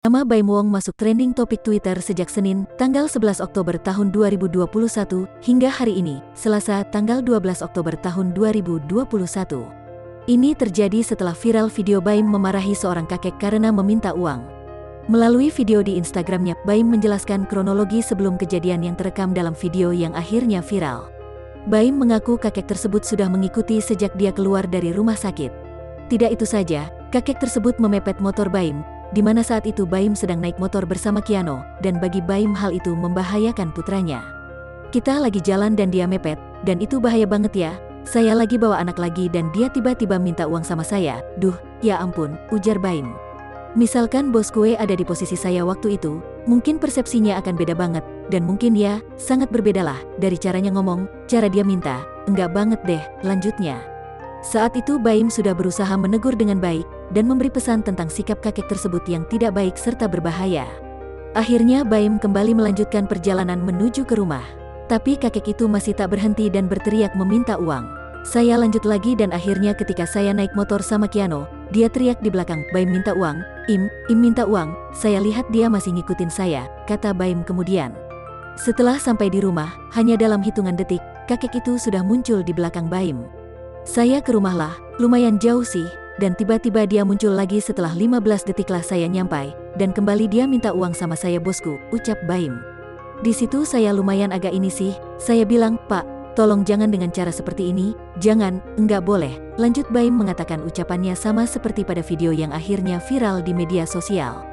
Nama Baim Wong masuk trending topik Twitter sejak Senin, tanggal 11 Oktober tahun 2021, hingga hari ini, Selasa, tanggal 12 Oktober tahun 2021. Ini terjadi setelah viral video Baim memarahi seorang kakek karena meminta uang. Melalui video di Instagramnya, Baim menjelaskan kronologi sebelum kejadian yang terekam dalam video yang akhirnya viral. Baim mengaku kakek tersebut sudah mengikuti sejak dia keluar dari rumah sakit. Tidak itu saja, kakek tersebut memepet motor Baim, di mana saat itu Baim sedang naik motor bersama Kiano, dan bagi Baim hal itu membahayakan putranya. Kita lagi jalan dan dia mepet, dan itu bahaya banget ya. Saya lagi bawa anak lagi dan dia tiba-tiba minta uang sama saya. Duh, ya ampun, ujar Baim. Misalkan bos gue ada di posisi saya waktu itu, mungkin persepsinya akan beda banget, dan mungkin ya, sangat berbedalah, dari caranya ngomong, cara dia minta, enggak banget deh, lanjutnya. Saat itu Baim sudah berusaha menegur dengan baik, dan memberi pesan tentang sikap kakek tersebut yang tidak baik serta berbahaya. Akhirnya Baim kembali melanjutkan perjalanan menuju ke rumah. Tapi kakek itu masih tak berhenti dan berteriak meminta uang. Saya lanjut lagi dan akhirnya ketika saya naik motor sama Kiano, dia teriak di belakang, Baim minta uang, Im minta uang, saya lihat dia masih ngikutin saya, kata Baim kemudian. Setelah sampai di rumah, hanya dalam hitungan detik, kakek itu sudah muncul di belakang Baim. Saya ke rumah lah, lumayan jauh sih, dan tiba-tiba dia muncul lagi setelah 15 detiklah saya nyampai, dan kembali dia minta uang sama saya bosku, ucap Baim. Di situ saya lumayan agak ini sih, saya bilang, Pak, tolong jangan dengan cara seperti ini, jangan, enggak boleh, lanjut Baim mengatakan ucapannya sama seperti pada video yang akhirnya viral di media sosial.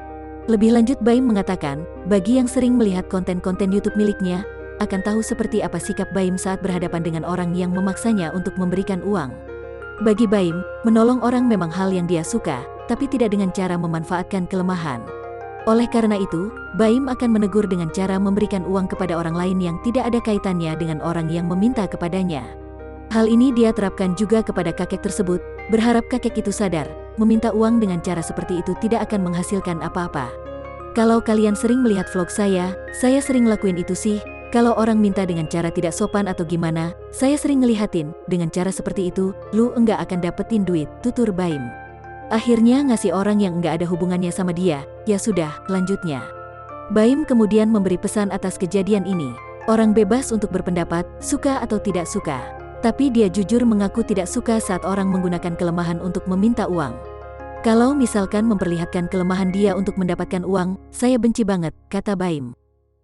Lebih lanjut Baim mengatakan, bagi yang sering melihat konten-konten YouTube miliknya, akan tahu seperti apa sikap Baim saat berhadapan dengan orang yang memaksanya untuk memberikan uang. Bagi Baim, menolong orang memang hal yang dia suka, tapi tidak dengan cara memanfaatkan kelemahan. Oleh karena itu, Baim akan menegur dengan cara memberikan uang kepada orang lain yang tidak ada kaitannya dengan orang yang meminta kepadanya. Hal ini dia terapkan juga kepada kakek tersebut, berharap kakek itu sadar, meminta uang dengan cara seperti itu tidak akan menghasilkan apa-apa. Kalau kalian sering melihat vlog saya sering lakuin itu sih. Kalau orang minta dengan cara tidak sopan atau gimana, saya sering ngelihatin, dengan cara seperti itu, lu enggak akan dapetin duit, tutur Baim. Akhirnya ngasih orang yang enggak ada hubungannya sama dia, ya sudah, lanjutnya. Baim kemudian memberi pesan atas kejadian ini. Orang bebas untuk berpendapat, suka atau tidak suka. Tapi dia jujur mengaku tidak suka saat orang menggunakan kelemahan untuk meminta uang. Kalau misalkan memperlihatkan kelemahan dia untuk mendapatkan uang, saya benci banget, kata Baim.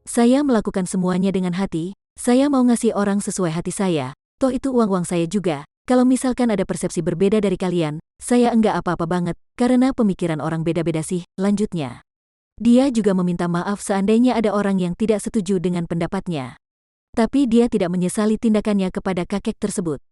Saya melakukan semuanya dengan hati, saya mau ngasih orang sesuai hati saya, toh itu uang-uang saya juga, kalau misalkan ada persepsi berbeda dari kalian, saya enggak apa-apa banget, karena pemikiran orang beda-beda sih, lanjutnya. Dia juga meminta maaf seandainya ada orang yang tidak setuju dengan pendapatnya. Tapi dia tidak menyesali tindakannya kepada kakek tersebut.